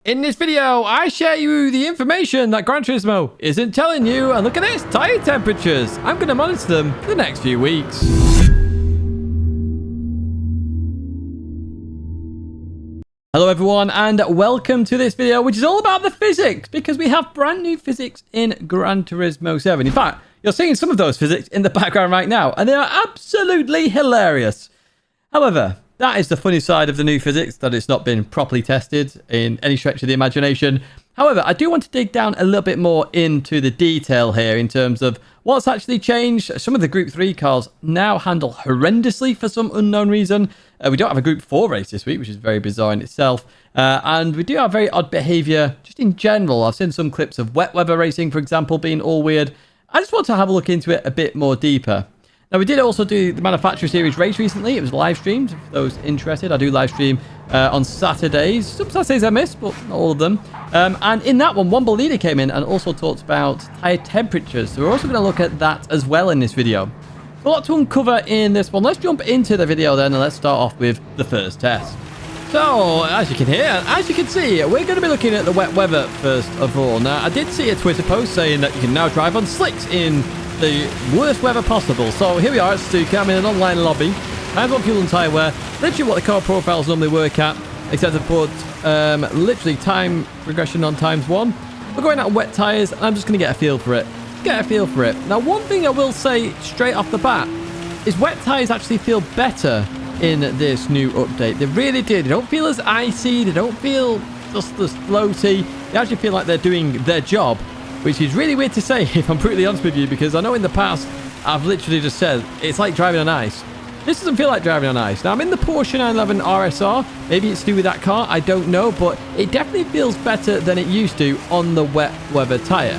In this video, I share you the information that Gran Turismo isn't telling you. And look at this, tire temperatures. I'm going to monitor them for the next few weeks. Hello everyone, and welcome to this video, which is all about the physics, because we have brand new physics in Gran Turismo 7. In fact, you're seeing some of those physics in the background right now, and they are absolutely hilarious. However, that is the funny side of the new physics, that it's not been properly tested in any stretch of the imagination. However, I do want to dig down a little bit more into the detail here in terms of what's actually changed. Some of the Group 3 cars now handle horrendously for some unknown reason. We don't have a Group 4 race this week, which is very bizarre in itself. And we do have very odd behaviour just in general. I've seen some clips of wet weather racing, for example, being all weird. I just want to have a look into it a bit more deeper. Now, we did also do the Manufacturer Series race recently. It was live streamed, for those interested. I do live stream on Saturdays. Some Saturdays I miss, but not all of them. And in that one Bolida came in and also talked about tyre temperatures. So we're also going to look at that as well in this video. A lot to uncover in this one. Let's jump into the video then, and let's start off with the first test. So, as you can hear, as you can see, we're going to be looking at the wet weather first of all. Now, I did see a Twitter post saying that you can now drive on slicks in the worst weather possible. So here we are at Stuka. I'm in an online lobby. Times on fuel and tyre wear. Literally what the car profiles normally work at, except to put literally time progression on ×1. We're going at wet tyres, and I'm just going to get a feel for it. Now, one thing I will say straight off the bat is wet tyres actually feel better in this new update. They really did. They don't feel as icy. They don't feel just as floaty. They actually feel like they're doing their job, which is really weird to say, if I'm brutally honest with you, because I know in the past I've literally just said it's like driving on ice. This doesn't feel like driving on ice. Now, I'm in the Porsche 911 RSR. Maybe it's to do with that car. I don't know, but it definitely feels better than it used to on the wet weather tyre.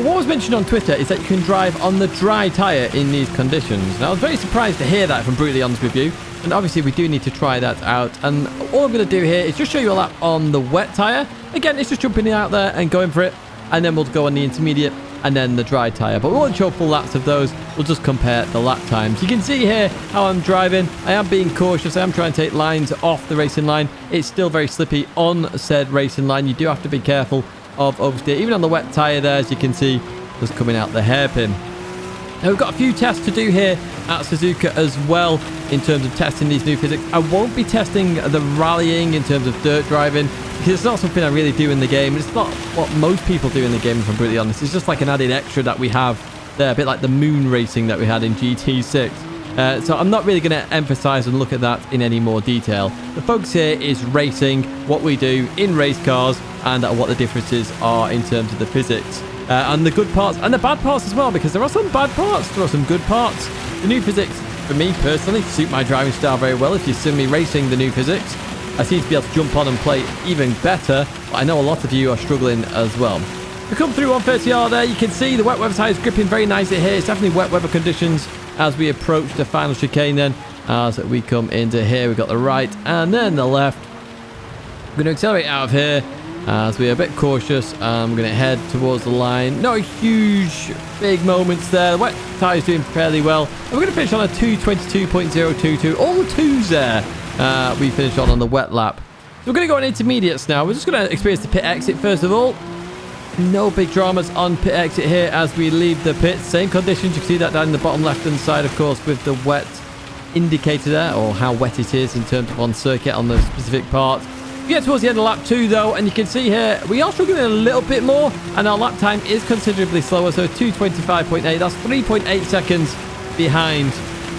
What was mentioned on Twitter is that you can drive on the dry tyre in these conditions. Now, I was very surprised to hear that, if I'm brutally honest with you. And obviously, we do need to try that out. And all I'm going to do here is just show you a lap on the wet tyre. Again, it's just jumping out there and going for it. And then we'll go on the intermediate and then the dry tyre. But we won't show full laps of those. We'll just compare the lap times. You can see here how I'm driving. I am being cautious. I am trying to take lines off the racing line. It's still very slippy on said racing line. You do have to be careful of oversteer. Even on the wet tyre there, as you can see, just coming out the hairpin. Now, we've got a few tests to do here at Suzuka as well in terms of testing these new physics. I won't be testing the rallying in terms of dirt driving, because it's not something I really do in the game. It's not what most people do in the game, if I'm brutally honest. It's just like an added extra that we have there, a bit like the moon racing that we had in GT6. So I'm not really going to emphasize and look at that in any more detail. The focus here is racing, what we do in race cars, and what the differences are in terms of the physics. And the good parts and the bad parts as well, because there are some bad parts, there are some good parts. The new physics, for me personally, suit my driving style very well. If you see me racing the new physics, I seem to be able to jump on and play even better. But I know a lot of you are struggling as well. We come through 130R there. You can see the wet weather tyres gripping very nicely here. It's definitely wet weather conditions as we approach the final chicane then. As we come into here, we've got the right and then the left. We're going to accelerate out of here as we're a bit cautious. We're going to head towards the line. No huge big moments there. The wet tyres doing fairly well. And we're going to finish on a 222.022. All the twos there. We finished on the wet lap. So we're going to go on intermediates now. We're just going to experience the pit exit first of all. No big dramas on pit exit here as we leave the pit. Same conditions. You can see that down in the bottom left-hand side, of course, with the wet indicator there, or how wet it is in terms of on circuit on the specific part. We get towards the end of lap 2 though, and you can see here we are struggling a little bit more, and our lap time is considerably slower, so 2:25.8. That's 3.8 seconds behind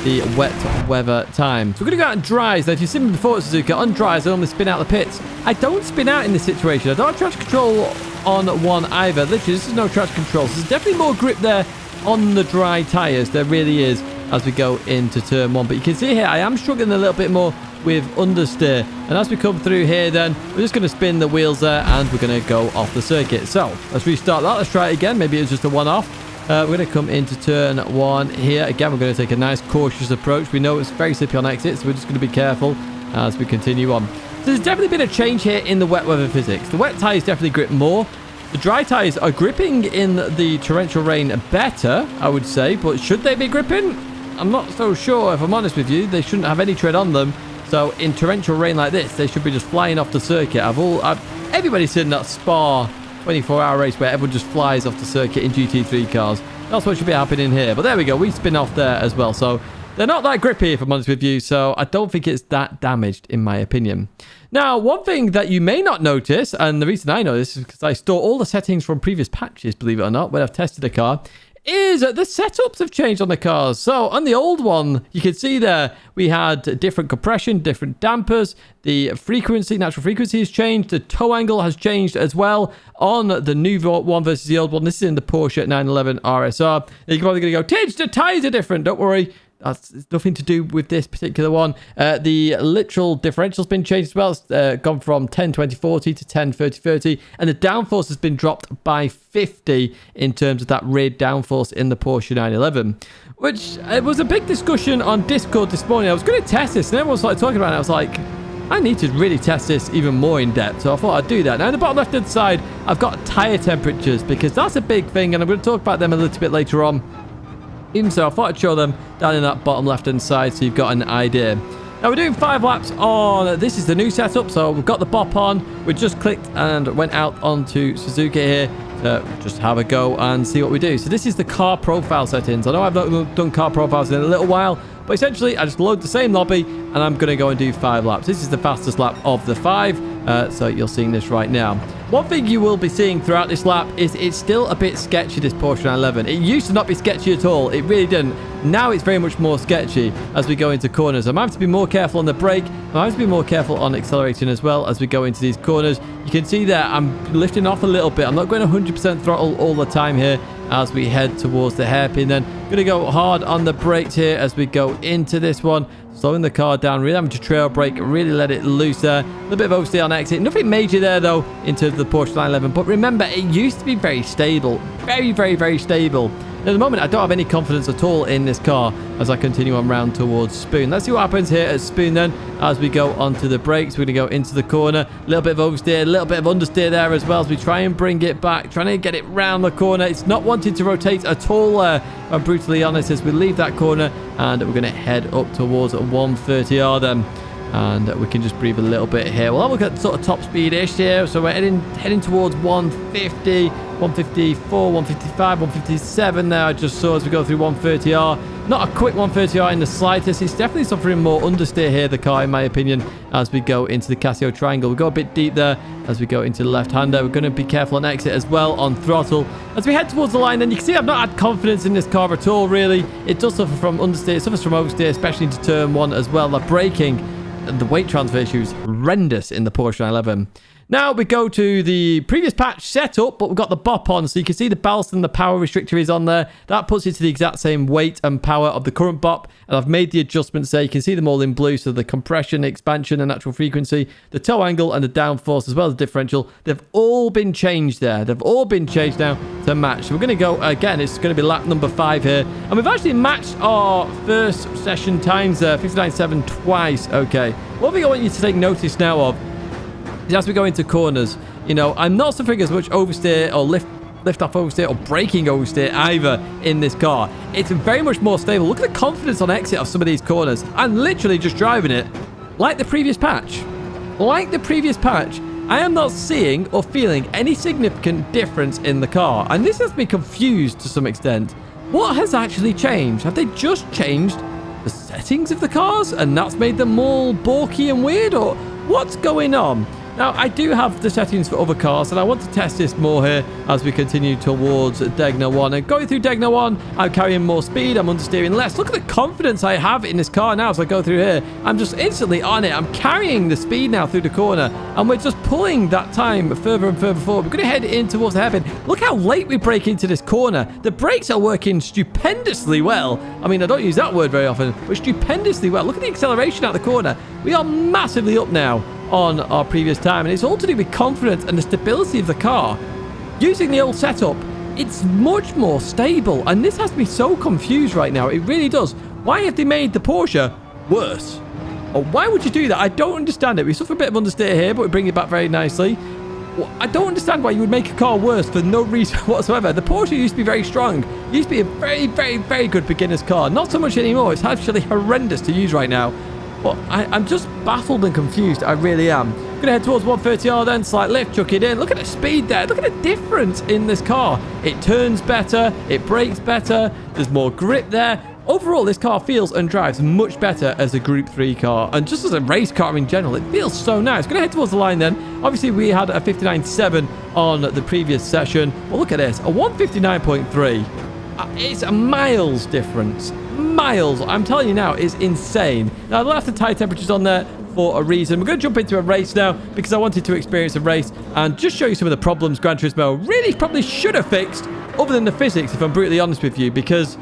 the wet weather time. So we're going to go out and dries. Now, if you've seen me before at Suzuka, on dries I normally spin out the pits. I don't spin out in this situation. I don't have traction control on one either. Literally, this is no traction control. So there's definitely more grip there on the dry tyres. There really is as we go into turn 1. But you can see here I am struggling a little bit more with understeer, and as we come through here then we're just going to spin the wheels there and we're going to go off the circuit. So let's restart that. Let's try it again. Maybe it was just a one-off. We're going to come into turn 1 here. Again, we're going to take a nice cautious approach. We know it's very slippy on exit, so we're just going to be careful as we continue on. So there's definitely been a change here in the wet weather physics. The wet tyres definitely grip more. The dry tyres are gripping in the torrential rain better, I would say, but should they be gripping? I'm not so sure, if I'm honest with you. They shouldn't have any tread on them. So in torrential rain like this, they should be just flying off the circuit. everybody's seen that Spa 24-hour race where everyone just flies off the circuit in GT3 cars. That's what should be happening here. But there we go. We spin off there as well. So they're not that grippy, if I'm honest with you. So I don't think it's that damaged, in my opinion. Now, one thing that you may not notice, and the reason I know this is because I store all the settings from previous patches, believe it or not, when I've tested the car, is the setups have changed on the cars. So on the old one, you can see there, we had different compression, different dampers. The frequency, natural frequency has changed. The toe angle has changed as well on the new one versus the old one. This is in the Porsche 911 RSR. You're probably going to go, Tidge, the tyres are different. Don't worry. That's nothing to do with this particular one. The literal differential's been changed as well. It's gone from 10-20-40 to 10-30-30. And the downforce has been dropped by 50 in terms of that rear downforce in the Porsche 911. Which it was a big discussion on Discord this morning. I was going to test this and everyone started talking about it. I was like, I need to really test this even more in depth. So I thought I'd do that. Now in the bottom left hand side, I've got tyre temperatures because that's a big thing. And I'm going to talk about them a little bit later on. Even so, I thought I'd show them down in that bottom left-hand side so you've got an idea. Now, we're doing 5 laps on... This is the new setup, so we've got the bop on. We just clicked and went out onto Suzuki here to just have a go and see what we do. So this is the car profile settings. I know I've not done car profiles in a little while, but essentially, I just load the same lobby and I'm going to go and do 5 laps. This is the fastest lap of the 5, so you're seeing this right now. One thing you will be seeing throughout this lap is it's still a bit sketchy, this Porsche 911. It used to not be sketchy at all. It really didn't. Now it's very much more sketchy as we go into corners. I might have to be more careful on the brake. I might have to be more careful on accelerating as well as we go into these corners. You can see there I'm lifting off a little bit. I'm not going 100% throttle all the time here as we head towards the hairpin. Then going to go hard on the brakes here as we go into this one. Slowing the car down, really having to trail brake, really let it loose there. A little bit of oversteer on exit. Nothing major there, though, in terms of the Porsche 911. But remember, it used to be very stable. Very, very, very stable. At the moment, I don't have any confidence at all in this car as I continue on round towards Spoon. Let's see what happens here at Spoon then as we go onto the brakes. We're going to go into the corner. A little bit of oversteer, a little bit of understeer there as well as we try and bring it back, trying to get it round the corner. It's not wanting to rotate at all, if I'm brutally honest, as we leave that corner and we're going to head up towards 130R then. And we can just breathe a little bit here. Well, we'll get sort of top speed-ish here. So we're heading towards 150, 154, 155, 157 there. I just saw as we go through 130R. Not a quick 130R in the slightest. It's definitely suffering more understeer here, the car, in my opinion, as we go into the Casio triangle. We go a bit deep there as we go into the left-hander. We're going to be careful on exit as well on throttle. As we head towards the line, then you can see I've not had confidence in this car at all, really. It does suffer from understeer. It suffers from oversteer, especially into turn 1 as well. The braking, the weight transfer issues, horrendous in the Porsche 911. Now we go to the previous patch setup, but we've got the bop on, so you can see the ballast and the power restrictor is on there. That puts it to the exact same weight and power of the current bop, and I've made the adjustments there. You can see them all in blue, so the compression, expansion, and natural frequency, the toe angle, and the downforce, as well as the differential. They've all been changed there. They've all been changed now to match. So we're going to go, again, it's going to be lap number 5 here, and we've actually matched our first session times there, 59.7 twice. Okay, one thing I want you to take notice now of, as we go into corners, you know, I'm not suffering as much oversteer or lift off oversteer or braking oversteer either in this car. It's very much more stable. Look at the confidence on exit of some of these corners. I'm literally just driving it like the previous patch. Like the previous patch. I am not seeing or feeling any significant difference in the car. And this has me confused to some extent. What has actually changed? Have they just changed the settings of the cars and that's made them more bulky and weird, or what's going on? Now, I do have the settings for other cars, and I want to test this more here as we continue towards Tidgney 1. And going through Tidgney 1, I'm carrying more speed, I'm understeering less. Look at the confidence I have in this car now as I go through here. I'm just instantly on it. I'm carrying the speed now through the corner, and we're just pulling that time further and further forward. We're going to head in towards the hairpin. Look how late we break into this corner. The brakes are working stupendously well. I mean, I don't use that word very often, but stupendously well. Look at the acceleration out the corner. We are massively up now on our previous time, and it's all to do with confidence and the stability of the car. Using the old setup, it's much more stable, and this has me so confused right now. It really does. Why have they made the Porsche worse? Or why would you do that? I don't understand it. We suffer a bit of understeer here, but we bring it back very nicely. Well, I don't understand why you would make a car worse for no reason whatsoever. The Porsche used to be very strong. It used to be a very, very, very good beginner's car. Not so much anymore. It's actually horrendous to use right now. But I'm just baffled and confused. I really am. I'm going to head towards 130R then. Slight lift, chuck it in. Look at the speed there. Look at the difference in this car. It turns better. It brakes better. There's more grip there. Overall, this car feels and drives much better as a Group 3 car. And just as a race car in general, it feels so nice. Going to head towards the line then. Obviously, we had a 59.7 on the previous session. But look at this. A 159.3. It's a miles difference. Miles. I'm telling you now, it's insane. Now, I left the tyre temperatures on there for a reason. We're going to jump into a race now because I wanted to experience a race and just show you some of the problems Gran Turismo really probably should have fixed other than the physics, if I'm brutally honest with you, because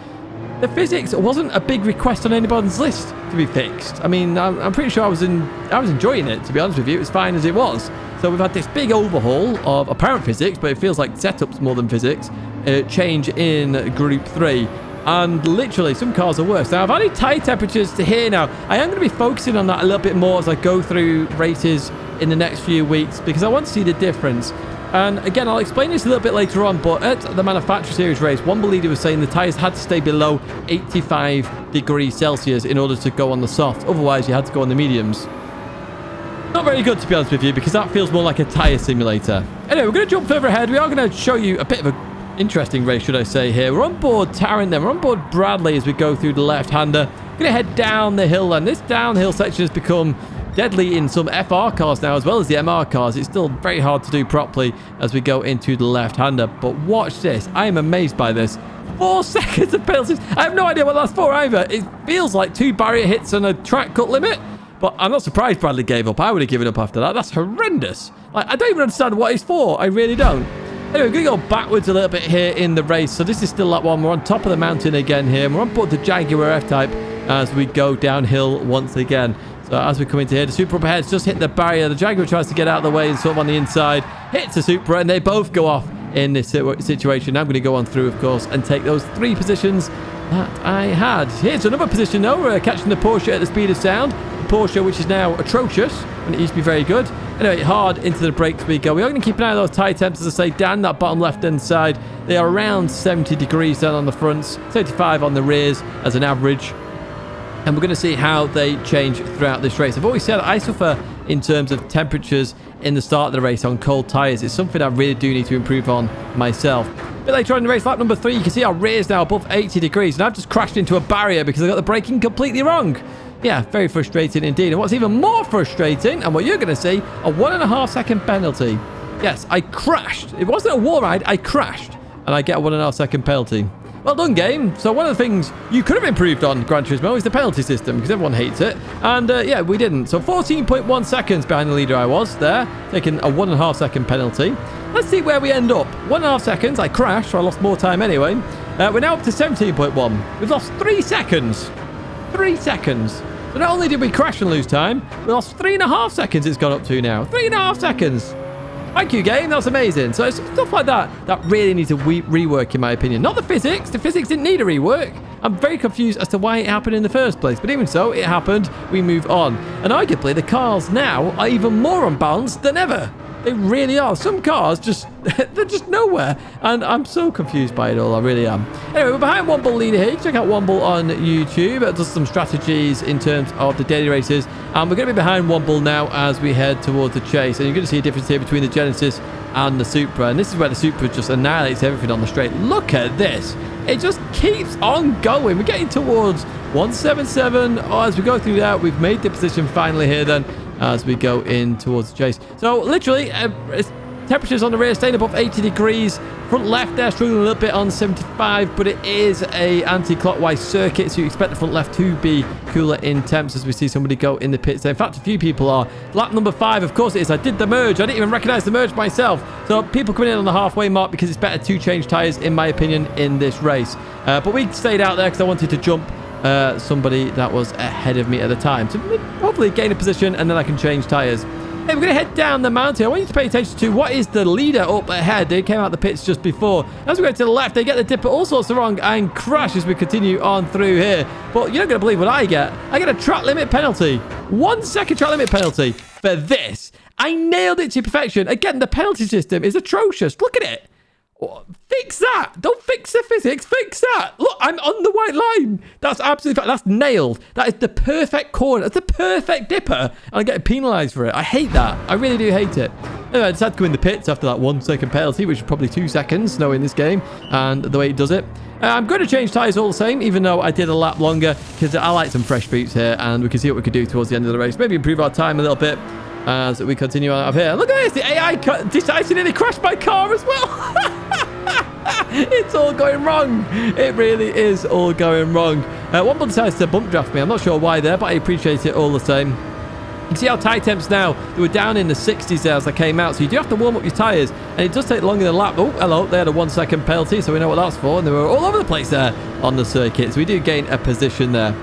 the physics wasn't a big request on anybody's list to be fixed. I mean, I'm pretty sure I was enjoying it, to be honest with you. It was fine as it was. So we've had this big overhaul of apparent physics, but it feels like setups more than physics, change in Group 3. And literally, some cars are worse. Now, I've added tyre temperatures to here now. I am going to be focusing on that a little bit more as I go through races in the next few weeks because I want to see the difference. And again, I'll explain this a little bit later on, but at the Manufacturer Series race, one leader was saying the tyres had to stay below 85 degrees Celsius in order to go on the soft. Otherwise, you had to go on the mediums. Not very good, to be honest with you, because that feels more like a tyre simulator. Anyway, we're going to jump further ahead. We are going to show you a bit of a interesting race, should I say, here. We're on board Tyre then. We're on board Bradley as we go through the left-hander. We're going to head down the hill, and this downhill section has become deadly in some FR cars now, as well as the MR cars. It's still very hard to do properly as we go into the left-hander. But watch this. I am amazed by this. 4 seconds of penalties. I have no idea what that's for either. It feels like 2 barrier hits and a track cut limit. But I'm not surprised Bradley gave up. I would have given up after that. That's horrendous. Like, I don't even understand what it's for. I really don't. Anyway, we're going to go backwards a little bit here in the race. So this is still that one. We're on top of the mountain again here. We're on board the Jaguar F-Type as we go downhill once again. So as we come into here, the Supra up ahead just hit the barrier. The Jaguar tries to get out of the way and sort of on the inside. Hits the Supra and they both go off in this situation. I'm going to go on through, of course, and take those 3 positions that I had. Here's another position though. We're catching the Porsche at the speed of sound. The Porsche, which is now atrocious when it used to be very good. Anyway, hard into the brakes we go. We are going to keep an eye on those tyre temps, as I say, down that bottom left-hand side. They are around 70 degrees down on the fronts, 75 on the rears as an average. And we're going to see how they change throughout this race. I've always said I suffer in terms of temperatures in the start of the race on cold tyres. It's something I really do need to improve on myself. A bit later on in the race, lap number 3, you can see our rears now above 80 degrees. And I've just crashed into a barrier because I got the braking completely wrong. Yeah, very frustrating indeed. And what's even more frustrating, and what you're going to see, a 1.5 second penalty. Yes, I crashed. It wasn't a wall ride, I crashed. And I get a 1.5 second penalty. Well done, game. So one of the things you could have improved on Gran Turismo is the penalty system, because everyone hates it. And yeah, we didn't. So 14.1 seconds behind the leader I was there, taking a 1.5 second penalty. Let's see where we end up. 1.5 seconds. I crashed, so I lost more time anyway. We're now up to 17.1. We've lost 3 seconds. 3 seconds. So not only did we crash and lose time, we lost 3.5 seconds it's gone up to now. 3.5 seconds. Thank you, game. That's amazing. So it's stuff like that that really needs a rework, in my opinion. Not the physics. The physics didn't need a rework. I'm very confused as to why it happened in the first place. But even so, it happened. We move on. And arguably, the cars now are even more unbalanced than ever. They really are. Some cars just, they're just nowhere. And I'm so confused by it all. I really am. Anyway, we're behind Womble leader here. Check out Womble on YouTube. It does some strategies in terms of the daily races. And we're going to be behind Womble now as we head towards the chase. And you're going to see a difference here between the Genesis and the Supra. And this is where the Supra just annihilates everything on the straight. Look at this. It just keeps on going. We're getting towards 177. Oh, as we go through that, we've made the position finally here then, as we go in towards the chase. So literally, temperatures on the rear staying above 80 degrees. Front left there struggling a little bit on 75, but it is a anti-clockwise circuit, so you expect the front left to be cooler in temps as we see somebody go in the pits there. In fact, a few people are. Lap number 5, of course it is. I did the merge. I didn't even recognize the merge myself. So people coming in on the halfway mark because it's better to change tires, in my opinion, in this race. But we stayed out there because I wanted to jump somebody that was ahead of me at the time. So hopefully gain a position and then I can change tires. Hey, we're going to head down the mountain. I want you to pay attention to what is the leader up ahead. They came out the pits just before. As we go to the left, they get the dipper all sorts of wrong and crash as we continue on through here. But you're not going to believe what I get. I get a track limit penalty. 1 second track limit penalty for this. I nailed it to perfection. Again, the penalty system is atrocious. Look at it. Fix that. Don't fix the physics. Fix that. Look, I'm on the white line. That's absolutely... That's nailed. That is the perfect corner. That's the perfect dipper. And I'm getting penalised for it. I hate that. I really do hate it. Anyway, I just had to go in the pits after that 1 second penalty, which is probably 2 seconds, knowing this game and the way it does it. I'm going to change tyres all the same, even though I did a lap longer, because I like some fresh boots here, and we can see what we can do towards the end of the race. Maybe improve our time a little bit as we continue on up here. Look at this. The AI decided to nearly crash my car as well. It's all going wrong. It really is all going wrong. Womble decides to bump draft me. I'm not sure why there, but I appreciate it all the same. You can see our tyre temps now, they were down in the 60s there as I came out, so you do have to warm up your tyres, and it does take longer than a lap. Oh, hello, they had a 1 second penalty, so we know what that's for, and they were all over the place there on the circuit, so we do gain a position there.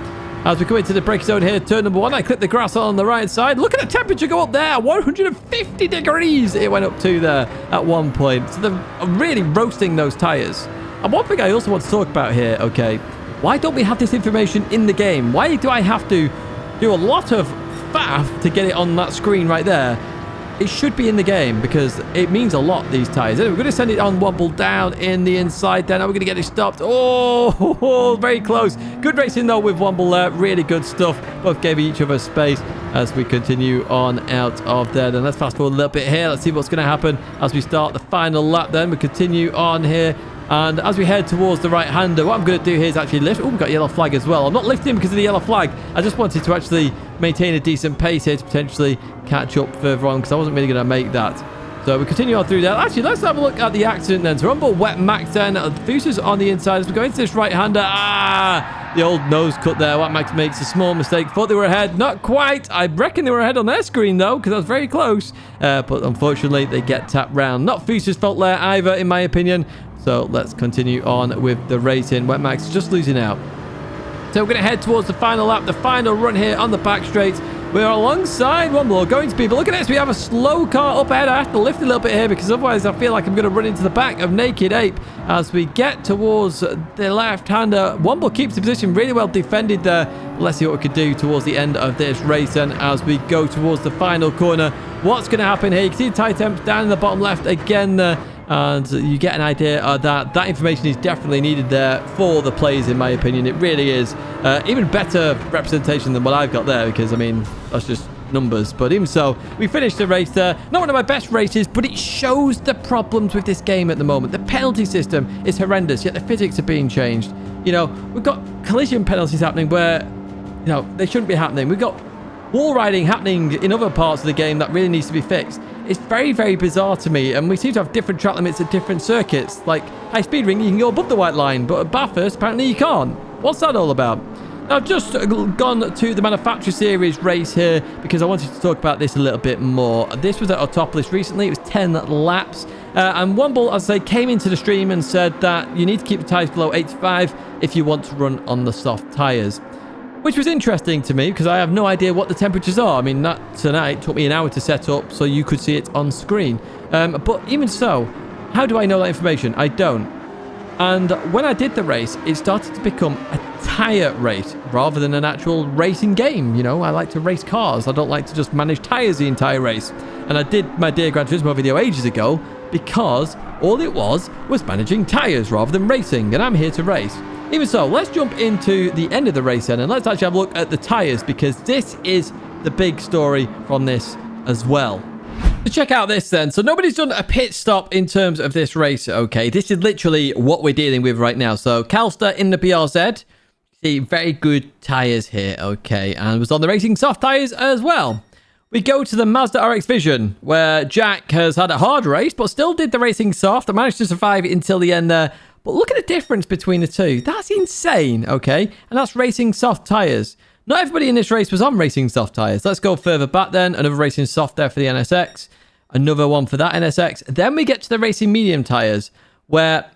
As we come into the braking zone here, turn number 1, I clip the grass on the right side. Look at the temperature go up there, 150 degrees it went up to there at one point. So they're really roasting those tyres. And one thing I also want to talk about here, okay, why don't we have this information in the game? Why do I have to do a lot of faff to get it on that screen right there? It should be in the game because it means a lot, these tyres. Anyway, we're going to send it on Womble down in the inside there. Now we're going to get it stopped. Oh, very close. Good racing, though, with Womble there. Really good stuff. Both gave each other space as we continue on out of there. Then let's fast forward a little bit here. Let's see what's going to happen as we start the final lap then. We continue on here. And as we head towards the right-hander, what I'm going to do here is actually lift. Oh, we've got a yellow flag as well. I'm not lifting because of the yellow flag. I just wanted to actually maintain a decent pace here to potentially catch up further on because I wasn't really going to make that. So we continue on through there. Actually, let's have a look at the accident then. So we're on board Wet Max then. Fuser's on the inside as we go into this right-hander. The old nose cut there. Wet Max makes a small mistake. Thought they were ahead. Not quite. I reckon they were ahead on their screen, though, because I was very close. But unfortunately, they get tapped round. Not Fuser's fault there either, in my opinion. So let's continue on with the racing. Wet Max just losing out. So we're going to head towards the final lap, the final run here on the back straight. We're alongside one more going to be, but look at this. We have a slow car up ahead. I have to lift a little bit here because otherwise I feel like I'm going to run into the back of Naked Ape as we get towards the left-hander. Womble keeps the position really well defended there. Let's see what we can do towards the end of this race and as we go towards the final corner. What's going to happen here? You can see the tyre temps down in the bottom left again there. And you get an idea of that. That information is definitely needed there for the players, in my opinion. It really is. Even better representation than what I've got there because, I mean, that's just numbers. But even so, we finished the race there. Not one of my best races, but it shows the problems with this game at the moment. The penalty system is horrendous, yet the physics are being changed. You know, we've got collision penalties happening where, you know, they shouldn't be happening. We've got wall riding happening in other parts of the game that really needs to be fixed. It's very, very bizarre to me, and we seem to have different track limits at different circuits. Like, high-speed ring, you can go above the white line, but at Bathurst, apparently you can't. What's that all about? Now, I've just gone to the Manufacturer Series race here because I wanted to talk about this a little bit more. This was at our top list recently. It was 10 laps. And Womble, as I say, came into the stream and said that you need to keep the tyres below 85 if you want to run on the soft tyres. Which was interesting to me because I have no idea what the temperatures are. I mean, that tonight took me an hour to set up so you could see it on screen. But even so, how do I know that information? I don't. And when I did the race, it started to become a tyre race rather than an actual racing game. You know, I like to race cars. I don't like to just manage tyres the entire race. And I did my Dear Gran Turismo video ages ago because all it was managing tyres rather than racing. And I'm here to race. Even so, let's jump into the end of the race then, and let's actually have a look at the tyres because this is the big story from this as well. So check out this then. So nobody's done a pit stop in terms of this race, okay? This is literally what we're dealing with right now. So Calster in the BRZ. See, very good tyres here, okay? And was on the racing soft tyres as well. We go to the Mazda RX Vision, where Jack has had a hard race, but still did the racing soft and managed to survive until the end there. But look at the difference between the two. That's insane, okay? And that's racing soft tyres. Not everybody in this race was on racing soft tyres. Let's go further back then. Another racing soft there for the NSX. Another one for that NSX. Then we get to the racing medium tyres, where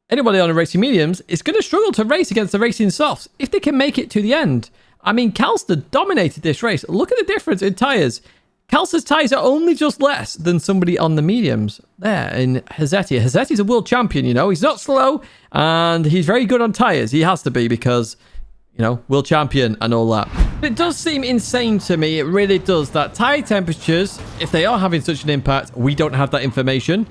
anybody on a racing mediums is going to struggle to race against the racing softs if they can make it to the end. I mean, Calster dominated this race. Look at the difference in tyres. Calster's tyres are only just less than somebody on the mediums there in Hazzetti. Hazzetti's a world champion, you know. He's not slow, and he's very good on tyres. He has to be because, you know, world champion and all that. It does seem insane to me, it really does, that tyre temperatures, if they are having such an impact, we don't have that information.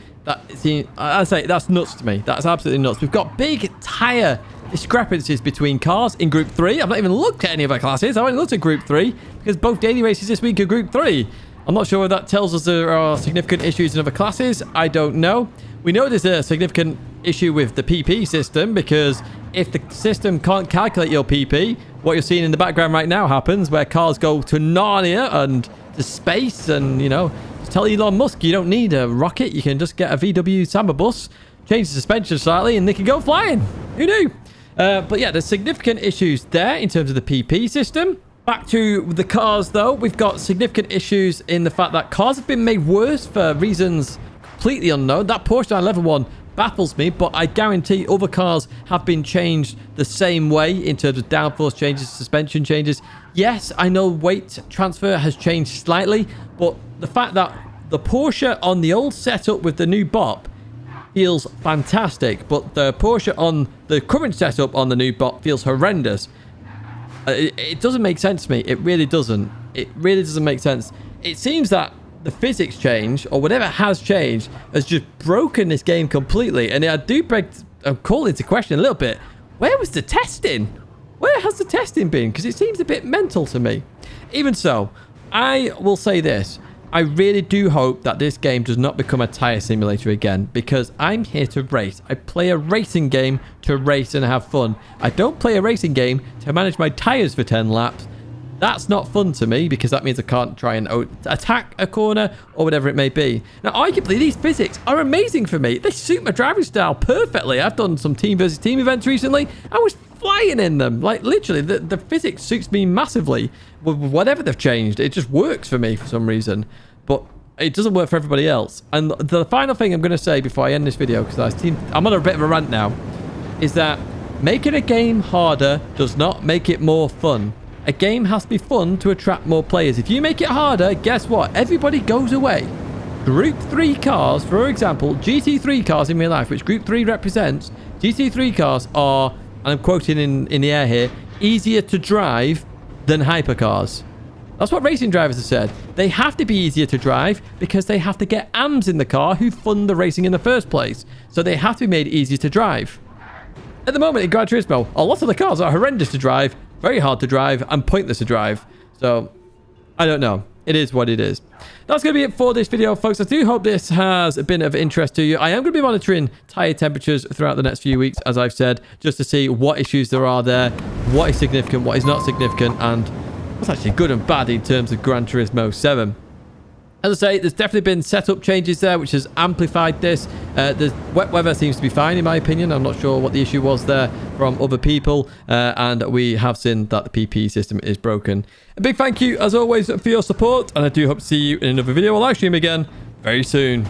I say, that's nuts to me. That's absolutely nuts. We've got big tyre discrepancies between cars in Group 3. I've not even looked at any of our classes. I've only looked at Group 3 because both daily races this week are Group 3. I'm not sure if that tells us there are significant issues in other classes. I don't know. We know there's a significant issue with the PP system because if the system can't calculate your PP, what you're seeing in the background right now happens where cars go to Narnia and to space and, you know, just tell Elon Musk you don't need a rocket. You can just get a VW Samba bus, change the suspension slightly, and they can go flying. Who knew? But yeah, there's significant issues there in terms of the PP system. Back to the cars, though, we've got significant issues in the fact that cars have been made worse for reasons completely unknown. That Porsche 911 one baffles me, but I guarantee other cars have been changed the same way in terms of downforce changes, suspension changes. Yes, I know weight transfer has changed slightly, but the fact that the Porsche on the old setup with the new BOP feels fantastic, but the Porsche on the current setup on the new BOP feels horrendous. It doesn't make sense to me. It really doesn't. It really doesn't make sense. It seems that the physics change, or whatever has changed, has just broken this game completely. And I do call into question a little bit, where was the testing? Where has the testing been? Because it seems a bit mental to me. Even so, I will say this. I really do hope that this game does not become a tyre simulator again, because I'm here to race. I play a racing game to race and have fun. I don't play a racing game to manage my tyres for 10 laps. That's not fun to me, because that means I can't try and attack a corner or whatever it may be. Now, arguably, these physics are amazing for me. They suit my driving style perfectly. I've done some team versus team events recently. I was flying in them. Like, literally, the physics suits me massively. With whatever they've changed, it just works for me for some reason. But it doesn't work for everybody else. And the final thing I'm going to say before I end this video, because I'm on a bit of a rant now, is that making a game harder does not make it more fun. A game has to be fun to attract more players. If you make it harder, guess what? Everybody goes away. Group 3 cars, for example, GT3 cars in real life, which Group 3 represents, GT3 cars are, and I'm quoting in the air here, easier to drive than hypercars. That's what racing drivers have said. They have to be easier to drive because they have to get AMs in the car who fund the racing in the first place. So they have to be made easier to drive. At the moment in Gran Turismo, a lot of the cars are horrendous to drive, very hard to drive, and pointless to drive. So, I don't know. It is what it is. That's going to be it for this video, folks. I do hope this has been of interest to you. I am going to be monitoring tyre temperatures throughout the next few weeks, as I've said, just to see what issues there are there, what is significant, what is not significant, and what's actually good and bad in terms of Gran Turismo 7. As I say, there's definitely been setup changes there, which has amplified this. The wet weather seems to be fine, in my opinion. I'm not sure what the issue was there from other people. And we have seen that the PP system is broken. A big thank you, as always, for your support. And I do hope to see you in another video or live stream again very soon.